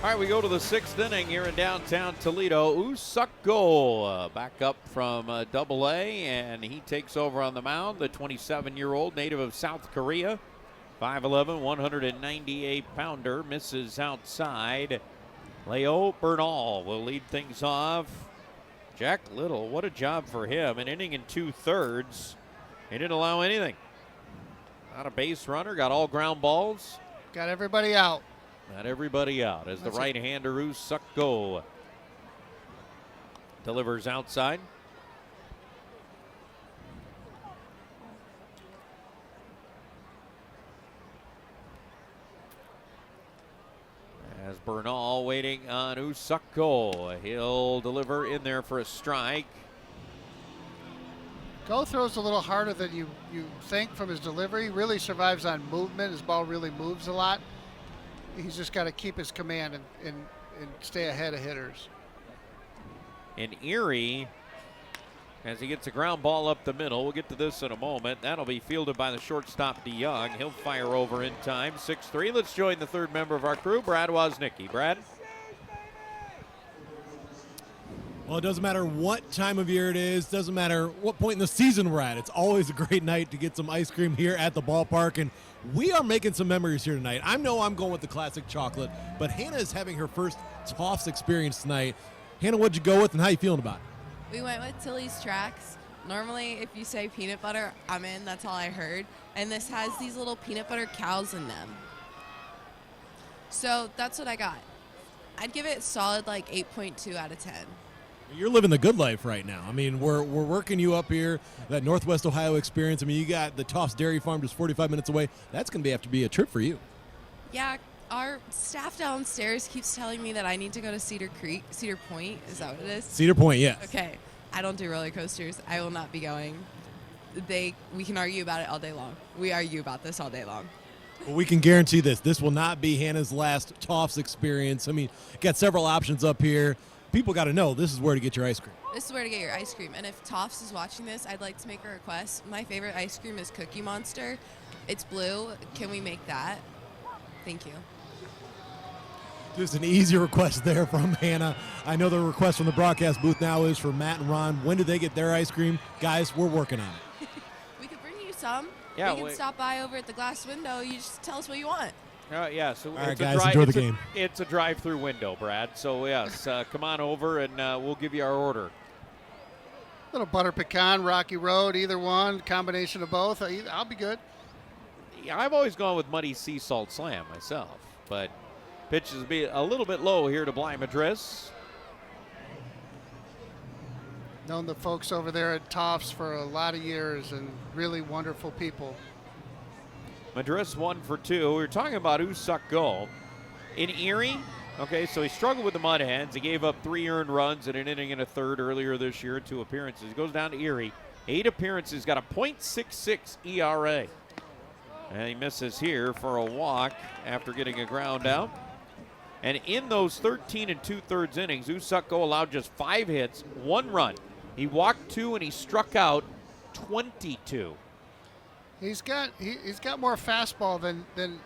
All right, we go to the sixth inning here in downtown Toledo. Woo-Suk back up from Double A, and he takes over on the mound. The 27-year-old native of South Korea, 5'11", 198-pounder, misses outside. Leo Bernal will lead things off. Jack Little, what a job for him. An inning and 2/3. He didn't allow anything. Not a base runner, got all ground balls. Got everybody out. Not everybody out as the right-hander Woo-Suk delivers outside. As Bernal waiting on Woo-Suk. He'll deliver in there for a strike. Go throws a little harder than you think from his delivery. Really survives on movement. His ball really moves a lot. He's just got to keep his command and stay ahead of hitters. And Erie, as he gets a ground ball up the middle, we'll get to this in a moment. That'll be fielded by the shortstop DeYoung. He'll fire over in time. 6-3. Let's join the third member of our crew, Brad Woznicki. Brad? Well, it doesn't matter what time of year it is, doesn't matter what point in the season we're at. It's always a great night to get some ice cream here at the ballpark, and we are making some memories here tonight. I know I'm going with the classic chocolate, but Hannah is having her first Toffs experience tonight. Hannah, what'd you go with, and how you feeling about it? We went with Tilly's Tracks. Normally, if you say peanut butter, I'm in. That's all I heard. And this has these little peanut butter cows in them. So that's what I got. I'd give it solid like 8.2 out of 10. You're living the good life right now. I mean, we're working you up here, that Northwest Ohio experience. I mean, you got the Toffs Dairy Farm just 45 minutes away. That's going to have to be a trip for you. Yeah, our staff downstairs keeps telling me that I need to go to Cedar Point. Is that what it is? Cedar Point, yes. Okay. I don't do roller coasters. I will not be going. We can argue about it all day long. We argue about this all day long. Well, we can guarantee this. This will not be Hannah's last Toffs experience. I mean, got several options up here. People got to know this is where to get your ice cream. This is where to get your ice cream. And if Toffs is watching this, I'd like to make a request. My favorite ice cream is Cookie Monster. It's blue. Can we make that? Thank you. Just an easy request there from Hannah. I know the request from the broadcast booth now is for Matt and Ron. When do they get their ice cream? Guys, we're working on it. We could bring you some. Yeah, we can stop by over at the glass window. You just tell us what you want. Yeah, so all right, guys, enjoy the game. It's a drive-through window, Brad. So, yes, come on over, and we'll give you our order. Little butter pecan, Rocky Road, either one, combination of both. I'll be good. Yeah, I've always gone with Muddy Sea Salt Slam myself, but pitches be a little bit low here to Bly Madris. Known the folks over there at Toffs for a lot of years and really wonderful people. Madris 1 for 2. We were talking about Woo-Suk in Erie. Okay, so he struggled with the Mud Hens. He gave up 3 earned runs in an inning and a third earlier this year in 2 appearances. He goes down to Erie. 8 appearances, got a .66 ERA. And he misses here for a walk after getting a ground out. And in those 13 2/3 innings, Woo-Suk allowed just 5 hits, 1 run. He walked 2 and he struck out 22. He's got more fastball than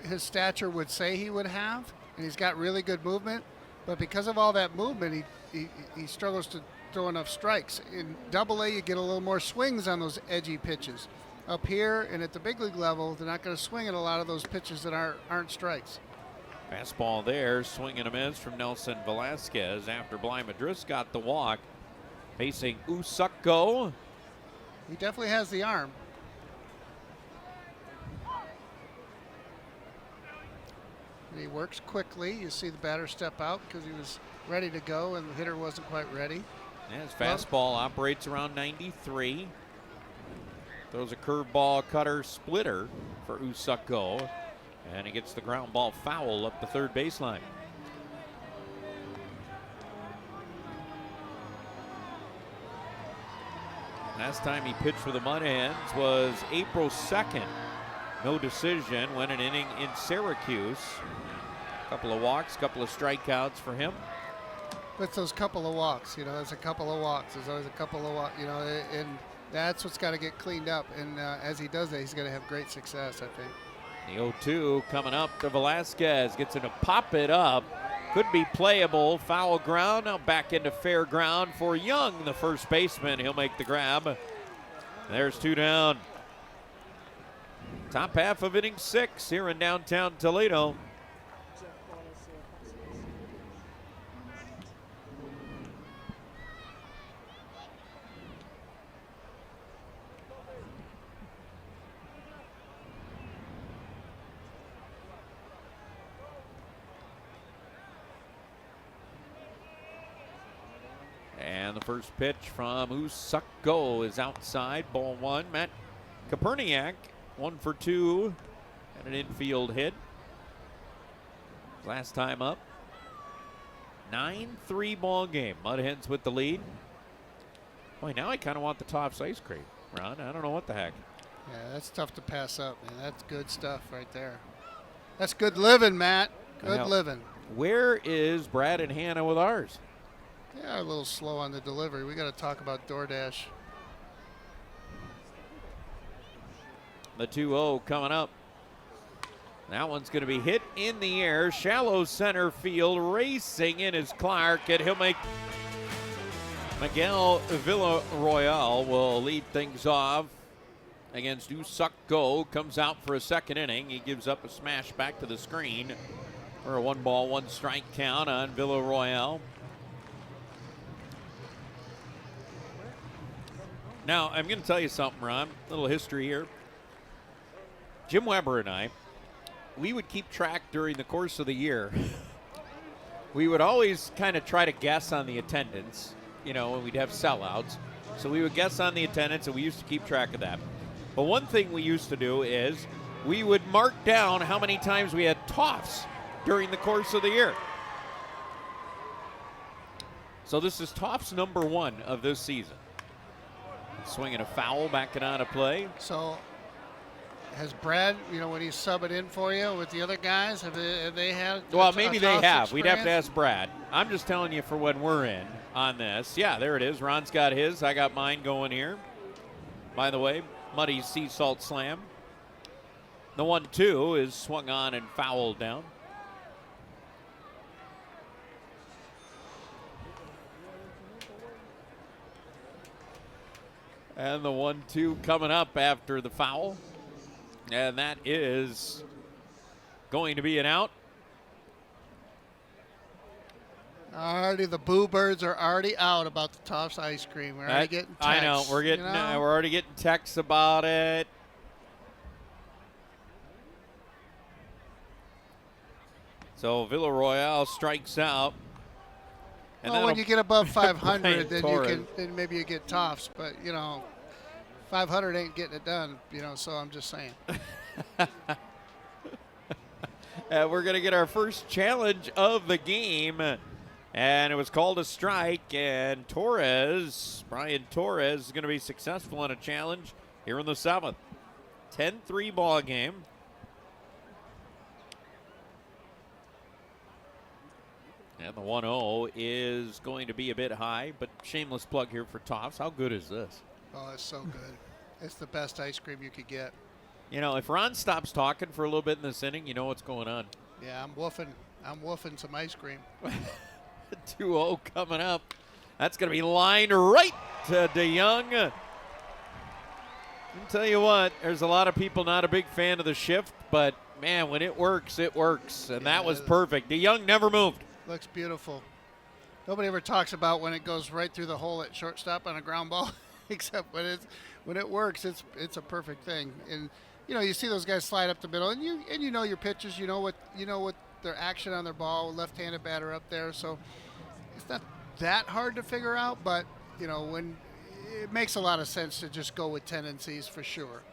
his stature would say he would have, and he's got really good movement. But because of all that movement, he struggles to throw enough strikes. In Double A, you get a little more swings on those edgy pitches. Up here and at the big league level, they're not going to swing at a lot of those pitches that aren't strikes. Fastball there, swing and a miss from Nelson Velasquez after Bly Madris got the walk. Facing Woo-Suk. He definitely has the arm. And he works quickly. You see the batter step out because he was ready to go and the hitter wasn't quite ready. And his fastball operates around 93. Throws a curveball, cutter, splitter for Woo-Suk. And he gets the ground ball foul up the third baseline. Last time he pitched for the Mud Hens was April 2nd. No decision, went an inning in Syracuse. Couple of walks, couple of strikeouts for him. But those couple of walks, there's a couple of walks. There's always a couple of walks, and that's what's got to get cleaned up. And as he does that, he's going to have great success, I think. The 0-2 coming up to Velasquez. Gets him to pop it up. Could be playable. Foul ground. Now back into fair ground for Young, the first baseman. He'll make the grab. There's 2 down. Top half of inning 6 here in downtown Toledo. And the first pitch from Woo-Suk is outside. Ball 1. Matt Koperniak, 1 for 2, and an infield hit. Last time up. 9-3 ball game. Mudhens with the lead. Boy, now I kind of want the Tops ice cream, Ron. I don't know what the heck. Yeah, that's tough to pass up, man. That's good stuff right there. That's good living, Matt. Good living. Where is Brad and Hannah with ours? They are a little slow on the delivery. We got to talk about DoorDash. The 2-0 coming up. That one's going to be hit in the air. Shallow center field. Racing in is Clark, and he'll make. Miguel Villarroel will lead things off against Woo-Suk. Comes out for a second inning. He gives up a smash back to the screen for a 1-ball, 1-strike count on Villarroel. Now, I'm going to tell you something, Ron. A little history here. Jim Weber and I, we would keep track during the course of the year. We would always kind of try to guess on the attendance, you know, when we'd have sellouts. So we would guess on the attendance, and we used to keep track of that. But one thing we used to do is we would mark down how many times we had toffs during the course of the year. So this is toffs number 1 of this season. Swinging a foul, backing out of play. So has Brad, you know, when he's subbing in for you with the other guys, have they had? Well, maybe they have. Experience? We'd have to ask Brad. I'm just telling you for when we're in on this. Yeah, there it is. Ron's got his. I got mine going here. By the way, Muddy's sea salt slam. The 1-2 is swung on and fouled down. And the 1-2 coming up after the foul. And that is going to be an out. Already, the Boo Birds are already out about the Tops ice cream. We're already getting texts. I know. We're getting. We're already getting texts about it. So Villarroel strikes out. And well, when you get above 500, then maybe you get Tops. But you know, 500 ain't getting it done. You know, so I'm just saying. We're gonna get our first challenge of the game. And it was called a strike, and Brian Torres, is going to be successful in a challenge here in the 7th. 10-3 ball game. And the 1-0 is going to be a bit high, but shameless plug here for Tops. How good is this? Oh, it's so good. It's the best ice cream you could get. You know, if Ron stops talking for a little bit in this inning, you know what's going on. Yeah, I'm woofing some ice cream. 2-0 coming up. That's going to be lined right to DeYoung. I'll tell you what, there's a lot of people not a big fan of the shift, but, man, when it works, it works. And that was perfect. DeYoung never moved. Looks beautiful. Nobody ever talks about when it goes right through the hole at shortstop on a ground ball, except when it works, it's a perfect thing. And, you know, you see those guys slide up the middle, and you know your pitches, you know what their action on their ball, left-handed batter up there, so it's not that hard to figure out, but you know, when it makes a lot of sense to just go with tendencies for sure.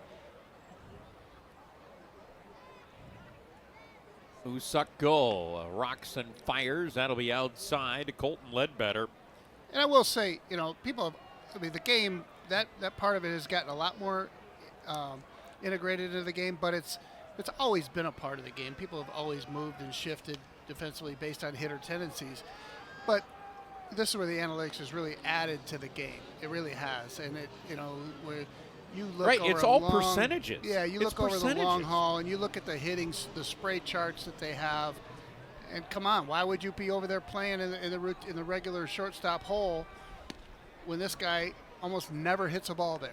Woo-Suk rocks and fires. That'll be outside to Colton Ledbetter. And I will say, you know, the game, that part of it has gotten a lot more integrated into the game, but it's always been a part of the game. People have always moved and shifted defensively based on hitter tendencies. But this is where the analytics has really added to the game. It really has. And it, you know, where you look over it's all percentages. Yeah, you look over the long haul and you look at the hitting, the spray charts that they have. And come on, why would you be over there playing in the regular shortstop hole when this guy almost never hits a ball there?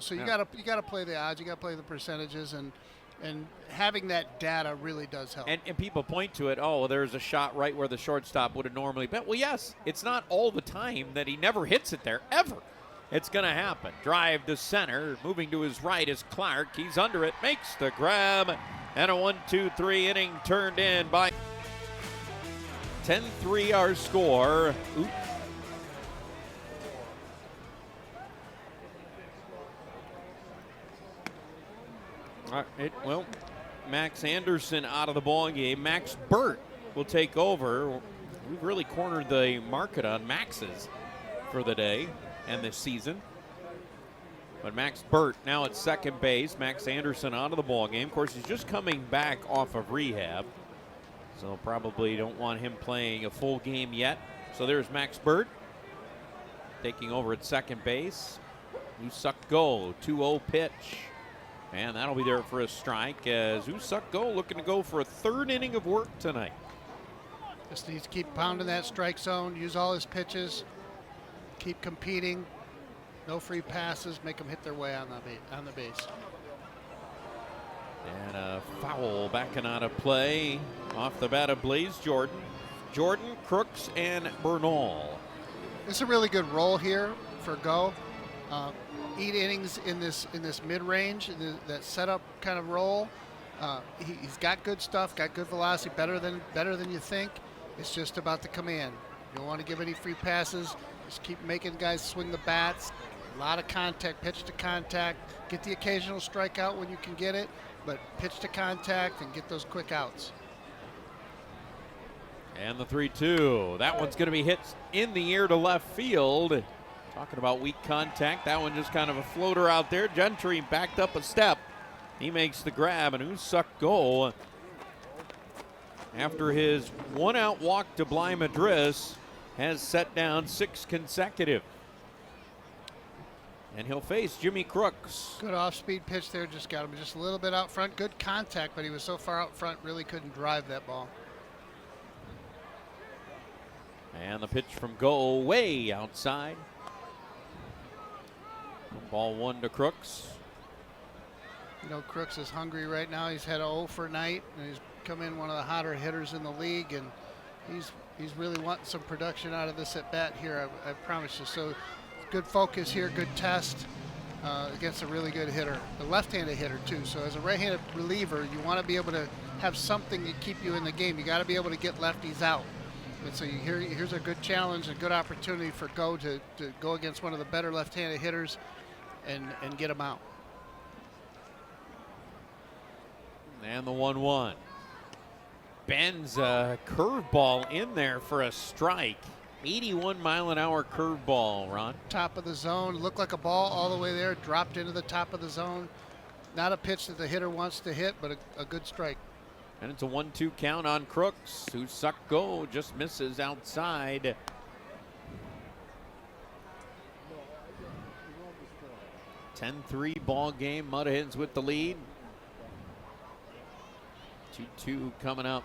So you gotta play the odds, you gotta play the percentages, and having that data really does help. And people point to it, oh, well, there's a shot right where the shortstop would have normally been. Well, yes, it's not all the time that he never hits it there, ever. It's going to happen. Drive to center. Moving to his right is Clark. He's under it. Makes the grab. And a 1-2-3 inning turned in by 10-3 our score. Oops. Well, Max Anderson out of the ball game. Max Burt will take over. We've really cornered the market on Maxes for the day and this season. But Max Burt now at second base. Max Anderson out of the ball game. Of course, he's just coming back off of rehab, so probably don't want him playing a full game yet. So there's Max Burt taking over at second base. Woo-Suk go, 2-0 pitch. And that'll be there for a strike as Woo-Suk go looking to go for a third inning of work tonight. Just needs to keep pounding that strike zone, use all his pitches, keep competing, no free passes, make them hit their way on the base. And a foul backing out of play off the bat of Blaze Jordan. Jordan, Crooks, and Bernal. It's a really good role here for Go. 8 innings in this mid-range, that setup kind of role. He's got good stuff, got good velocity, better than you think. It's just about the command. You don't want to give any free passes. Just keep making guys swing the bats. A lot of contact, pitch to contact. Get the occasional strikeout when you can get it, but pitch to contact and get those quick outs. And the 3-2. That one's going to be hit in the air to left field. Talking about weak contact. That one just kind of a floater out there. Gentry backed up a step. He makes the grab, and Woo-Suk go after his one-out walk to Bly Madris has set down 6 consecutive. And he'll face Jimmy Crooks. Good off-speed pitch there. Just got him just a little bit out front. Good contact, but he was so far out front, really couldn't drive that ball. And the pitch from Go way outside. Ball 1 to Crooks. You know, Crooks is hungry right now. He's had a 0 for night, and he's come in one of the hotter hitters in the league, and he's really wanting some production out of this at bat here, I promise you. So good focus here, good test against a really good hitter, a left-handed hitter too. So as a right-handed reliever, you want to be able to have something to keep you in the game. You got to be able to get lefties out. And so here's a good challenge, a good opportunity for Go to go against one of the better left-handed hitters and get them out. And the 1-1. Bends a curveball in there for a strike. 81-mile-an-hour curveball, Ron. Top of the zone, looked like a ball all the way there, dropped into the top of the zone. Not a pitch that the hitter wants to hit, but a good strike. And it's a 1-2 count on Crooks. Woo-Suk go just misses outside. – 10-3 ball game. Mud Hens with the lead. 2-2 coming up.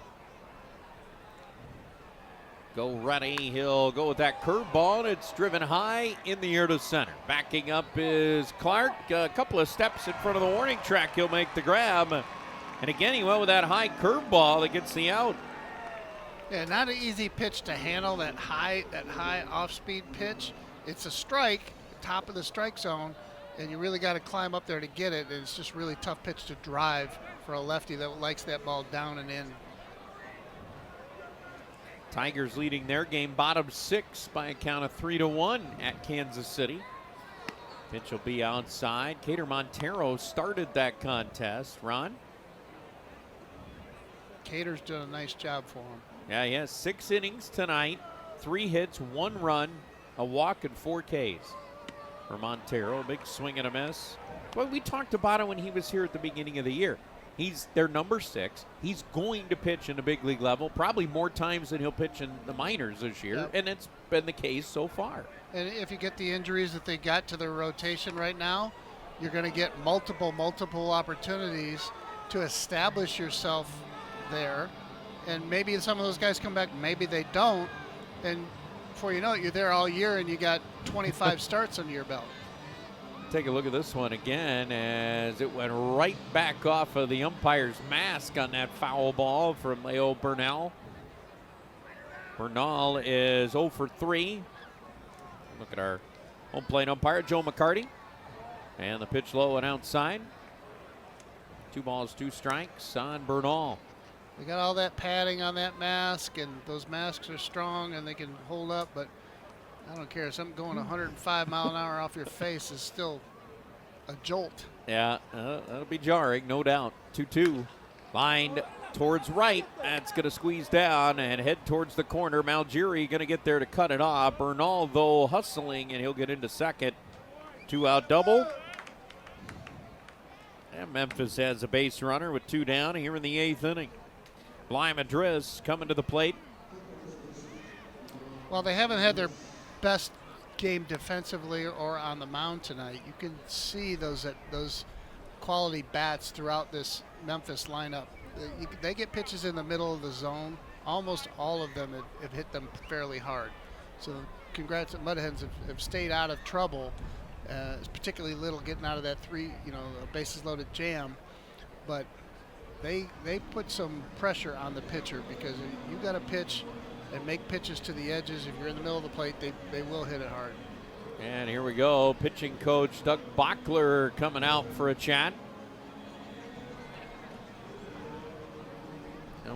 Go ready. He'll go with that curveball, and it's driven high in the air to center. Backing up is Clark. A couple of steps in front of the warning track. He'll make the grab. And again, he went with that high curveball that gets the out. Yeah, not an easy pitch to handle, that high off-speed pitch. It's a strike, top of the strike zone, and you really got to climb up there to get it. And it's just really tough pitch to drive for a lefty that likes that ball down and in. Tigers leading their game bottom 6 by a count of 3-1 at Kansas City. Pitch will be outside. Cater Montero started that contest. Ron? Cater's done a nice job for him. Yeah, he has 6 innings tonight, 3 hits, 1 run, a walk, and 4 Ks for Montero. Big swing and a miss. Well, we talked about it when he was here at the beginning of the year. He's their number 6. He's going to pitch in the big league level, probably more times than he'll pitch in the minors this year, Yep. and it's been the case so far. And if you get the injuries that they got to their rotation right now, you're going to get multiple opportunities to establish yourself there and maybe some of those guys come back, maybe they don't, and before you know it, you're there all year and you got 25 starts under your belt. Take a look at this one again as it went right back off of the umpire's mask on that foul ball from Leo Bernal. Bernal is 0 for 3. Look at our home plate umpire, Joe McCarty. And the pitch low and outside. 2 balls, 2 strikes on Bernal. They got all that padding on that mask, and those masks are strong and they can hold up, but I don't care. Something going 105 mile an hour off your face is still a jolt. Yeah, that'll be jarring, no doubt. 2-2. Lined towards right. That's going to squeeze down and head towards the corner. Malgiri going to get there to cut it off. Bernal, though, hustling, and he'll get into second. 2-out double. And Memphis has a base runner with 2 down here in the 8th inning. Bly Madris coming to the plate. Well, they haven't had their best game defensively or on the mound tonight. You can see those quality bats throughout this Memphis lineup. They get pitches in the middle of the zone. Almost all of them have hit them fairly hard. So congrats at Mudhens have stayed out of trouble. It's particularly Little getting out of that bases loaded jam. But they put some pressure on the pitcher because you got to pitch and make pitches to the edges. If you're in the middle of the plate, they will hit it hard. And here we go. Pitching coach Doug Bachler coming out for a chat.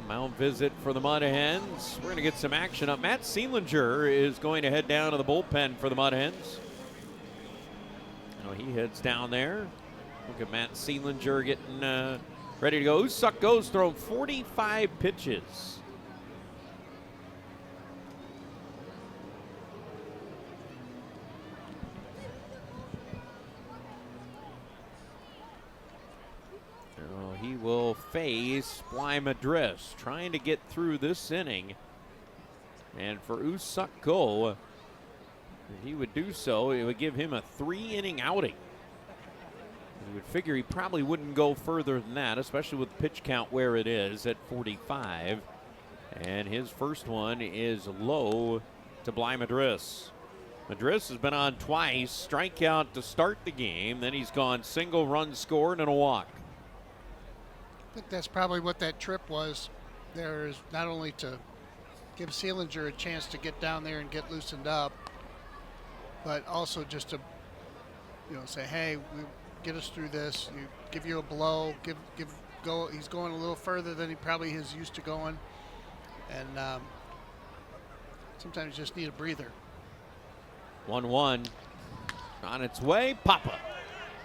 Mound visit for the Mud Hens. We're going to get some action up. Matt Seelinger is going to head down to the bullpen for the Mud Hens. He heads down there. Look at Matt Seelinger getting ready to go. Woo-Suk goes, thrown 45 pitches. He will face Bly Madris, trying to get through this inning. And for Woo-Suk Go, if he would do so, it would give him a 3-inning outing. You would figure he probably wouldn't go further than that, especially with pitch count where it is at 45. And his first one is low to Bly Madris. Madris has been on twice, strikeout to start the game. Then he's gone single, run scored, and a walk. I think that's probably what that trip was. There is not only to give Seelinger a chance to get down there and get loosened up, but also just to, say, hey, get us through this. Give you a blow. Go. He's going a little further than he probably is used to going, and sometimes you just need a breather. 1-1 on its way. Papa.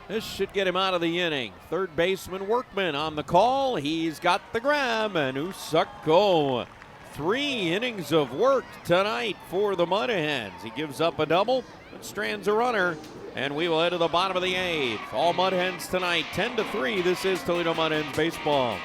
This should get him out of the inning. Third baseman Workman on the call. He's got the grab, and Woo-Suk Go. 3 innings of work tonight for the Mud Hens. He gives up a double, but strands a runner, and we will head to the bottom of the 8th. All Mud Hens tonight, 10-3. This is Toledo Mud Hens baseball.